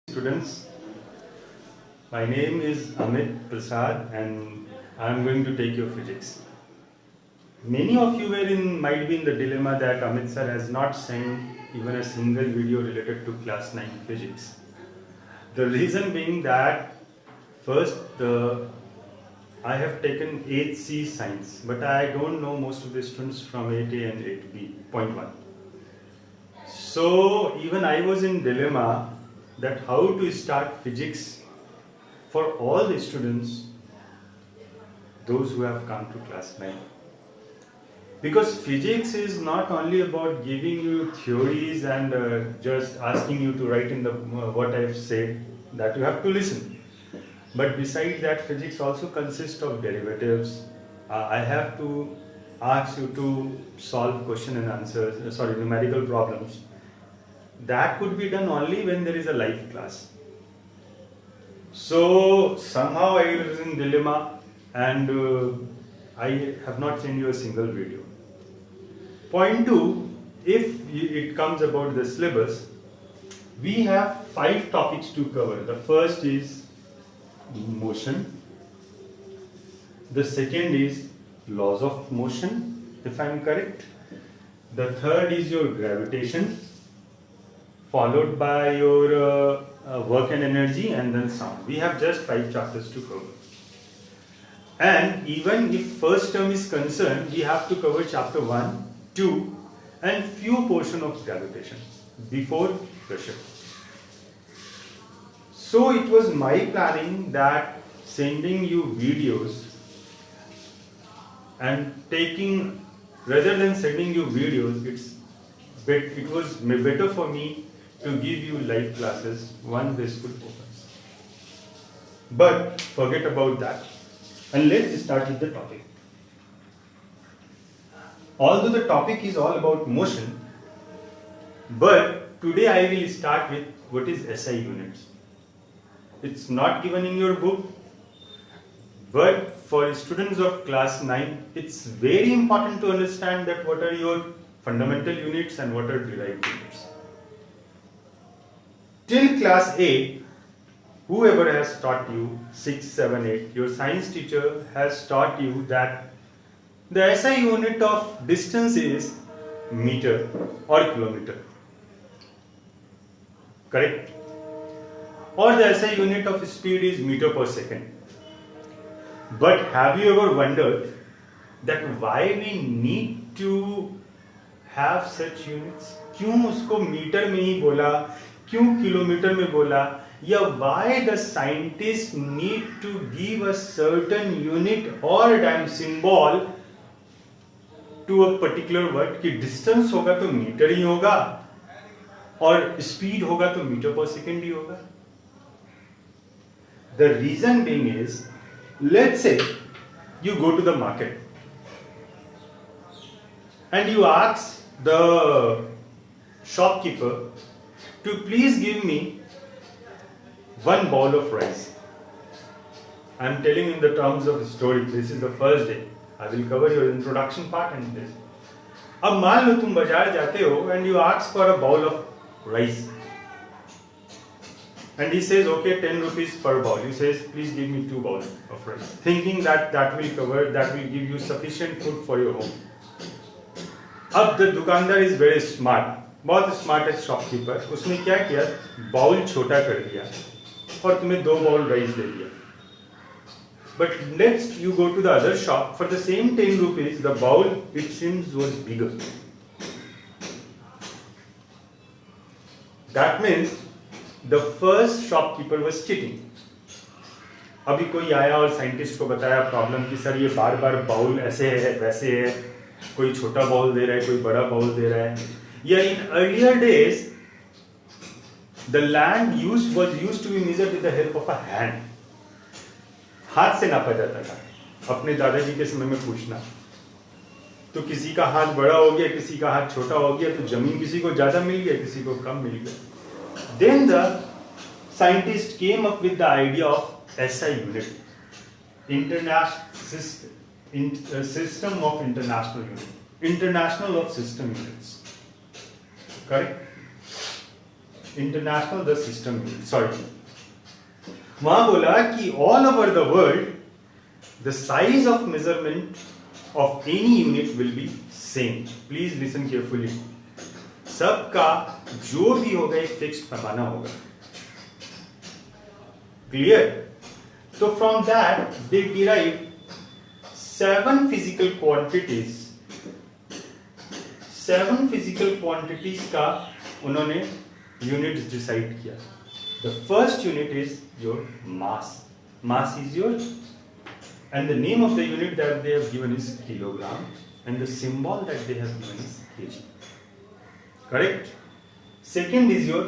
Students, my name is Amit Prasad and I am going to take your physics. Many of you might be in the dilemma that Amit sir has not sent even a single video related to class 9 physics. The reason being that first I have taken 8C science, but I don't know most of the students from 8A and 8B, point 1. So even I was in dilemma that how to start physics for all the students, those who have come to class 9. Because physics is not only about giving you theories and just asking you to write in the what I have said, that you have to listen. But besides that, physics also consists of derivatives. I have to ask you to solve question and answers, numerical problems. That could be done only when there is a live class. So somehow I was in dilemma and I have not sent you a single video. Point 2, if it comes about the syllabus, we have 5 topics to cover. The first is motion. The second is laws of motion, if I am correct. The third is your gravitation, followed by your work and energy, and then sound. We have just 5 chapters to cover. And even if first term is concerned, we have to cover chapter 1, 2 and few portion of gravitation before pressure. So it was my planning that sending you videos and taking, rather than sending you videos, it was better for me to give you live classes once the school opens. But forget about that and let's start with the topic. Although the topic is all about motion, but today I will start with what is SI units. It's not given in your book, but for students of class 9, it's very important to understand that what are your fundamental units and what are derived units. Till class 8, whoever has taught you, 6, 7, 8, your science teacher has taught you that the SI unit of distance is meter or kilometer. Correct? Or the SI unit of speed is meter per second. But have you ever wondered that why we need to have such units? क्यों उसको metre में ही बोला, क्यों kilometre में बोला, या why the scientists need to give a certain unit or time symbol to a particular word कि distance होगा तो मीटर ही होगा और speed होगा तो मीटर पर सेकेंड ही होगा. The reason being is, let's say you go to the market and you ask the shopkeeper to please give me 1 bowl of rice. I am telling in the terms of story. This is the first day. I will cover your introduction part and this. अब मान लो तुम बाजार जाते हो and you ask for a bowl of rice. And he says, okay, 10 rupees per bowl. He says, please give me 2 bowls of rice. Thinking that will give you sufficient food for your home. अब the दुकानदार is very smart. बहुत smart है shopkeeper. उसने क्या किया, bowl छोटा कर दिया और तुम्हें 2 बाउल राइस दे दिया. But next you go to the other shop, for the same 10 rupees, the bowl it seems was bigger. That means the first shopkeeper was cheating. अभी कोई आया और साइंटिस्ट को बताया प्रॉब्लम कि सर ये बार बार बाउल ऐसे है वैसे है, कोई छोटा बाउल दे रहा है, कोई बड़ा बाउल दे रहा है. Yeah, in earlier days, the land was used to be measured with the help of a hand. हाथ से नापा जाता था. अपने दादाजी के समय में पूछना, तो किसी का हाथ बड़ा हो गया, किसी का हाथ छोटा हो गया, तो जमीन किसी को ज्यादा मिल गया, किसी को कम मिल गया. Then the scientist came up with the idea of SI unit, system of international unit, international of system units. Correct? International the system unit, sorry, वहां बोला कि all over the world the size of measurement of any unit will be same. Please listen carefully. सबका जो भी होगा एक fixed पैमाना होगा. क्लियर? तो from that they derive 7 physical quantities. 7 physical quantities का उन्होंने यूनिट्स डिसाइड किया. The first unit is your mass. Mass is your, and the name of the unit that they have given is kilogram, and the symbol that they have given is kg. Correct? Second is your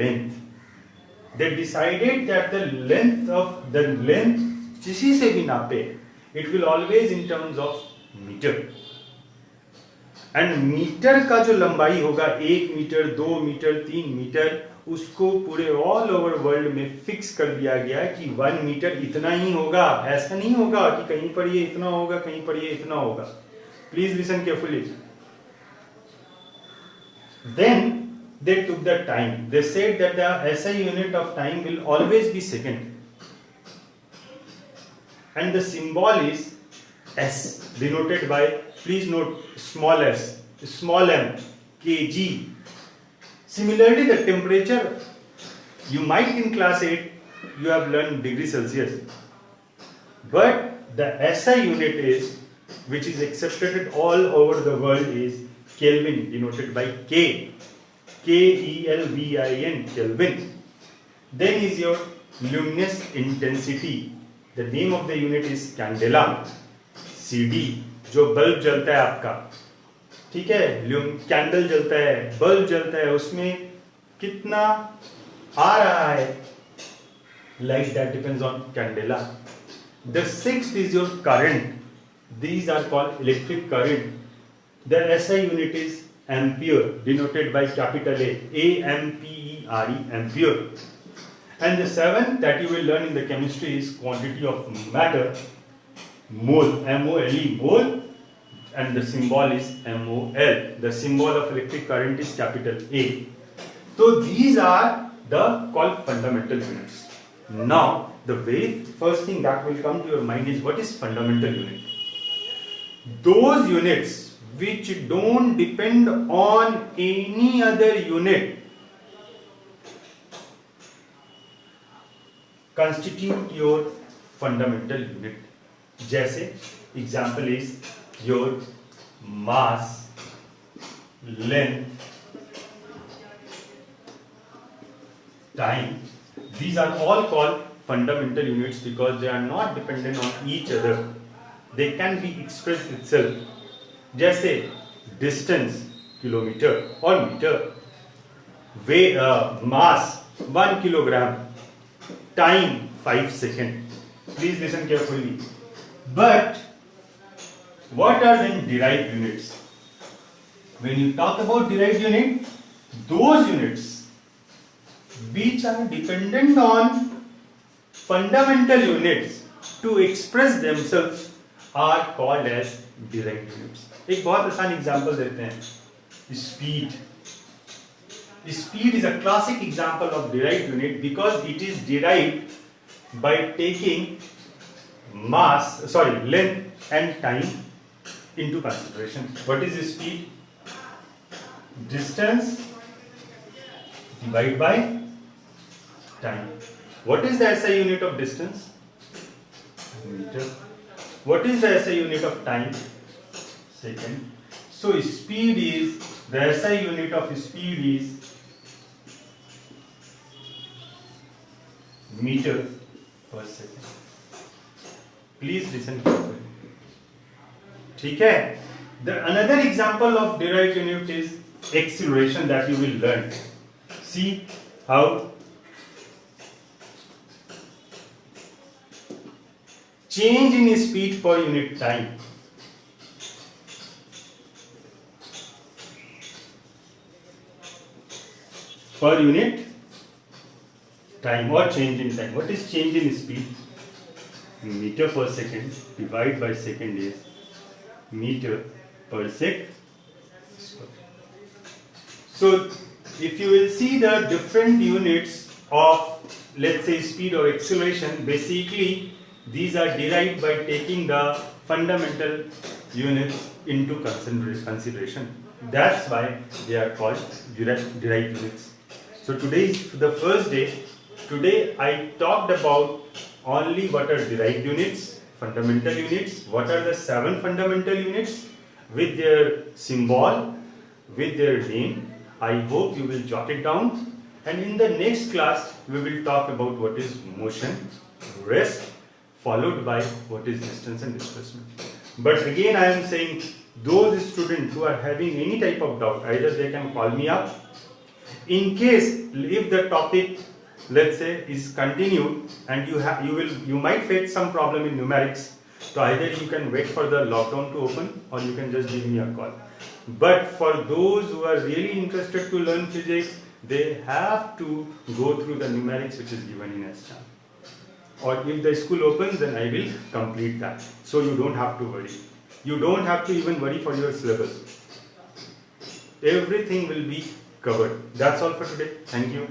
length. They decided that the length किसी से भी नापे, it will always in terms of meter. And metre का जो लंबाई होगा 1 metre, 2 metre, 3 metre, उसको पूरे ऑल ओवर वर्ल्ड में फिक्स कर दिया गया कि 1 मीटर इतना ही होगा. ऐसा नहीं होगा कि कहीं पर ये इतना होगा, कहीं पर ये इतना होगा. Please listen carefully. Then they took the time. They said that the SI unit of time will always be second. And the symbol is S, denoted by, please note, small s, small m, kg. Similarly, the temperature, you might in class 8, you have learned degree Celsius. But the SI unit is, which is accepted all over the world, is Kelvin, denoted by K. Kelvin, Kelvin. Then is your luminous intensity. The name of the unit is candela. CD, जो bulb जलता है आपका, ठीक है, candle जलता है, bulb जलता है, उसमें कितना आ रहा है light, that depends on candela. The sixth is your current. These are called electric current. The SI unit is ampere, denoted by capital A, AMPERE, ampere. And the seventh that you will learn in the chemistry is quantity of matter, mole, MOLE, mole, and the symbol is MOL. The symbol of electric current is capital A. So these are the called fundamental units. Now the very first thing that will come to your mind is, what is fundamental unit? Those units which don't depend on any other unit constitute your fundamental unit. जैसे example is your mass, length, time. These are all called fundamental units because they are not dependent on each other. They can be expressed itself. जैसे distance, kilometer or meter, mass 1 kilogram, time 5 seconds. Please listen carefully. But what are then derived units? When you talk about derived unit, those units which are dependent on fundamental units to express themselves are called as derived units. एक बहुत आसान example देते हैं, speed. Speed is a classic example of derived unit because it is derived by taking length and time into consideration. What is speed? Distance divided by time. What is the SI unit of distance? Meter. What is the SI unit of time? Second. So speed is, the SI unit of speed is meter per second. Please listen carefully. ठीक है? The another example of derived unit is acceleration that you will learn. See how change in speed per unit time. Per unit time or change in time. What is change in speed? Meter per second divided by second is meter per sec square. So if you will see the different units of, let's say, speed or acceleration, basically these are derived by taking the fundamental units into consideration. That's why they are called derived units. So today is the first day. Today I talked about only what are derived units, fundamental units, what are the 7 fundamental units with their symbol, with their name. I hope you will jot it down, and in the next class we will talk about what is motion, rest, followed by what is distance and displacement. But again I am saying, those students who are having any type of doubt, either they can call me up. In case if the topic, let's say, is continued and you might face some problem in numerics, so either you can wait for the lockdown to open or you can just give me a call. But for those who are really interested to learn physics, they have to go through the numerics which is given in SCHAM. Or if the school opens, then I will complete that. So you don't have to worry. You don't have to even worry for your syllabus. Everything will be covered. That's all for today. Thank you.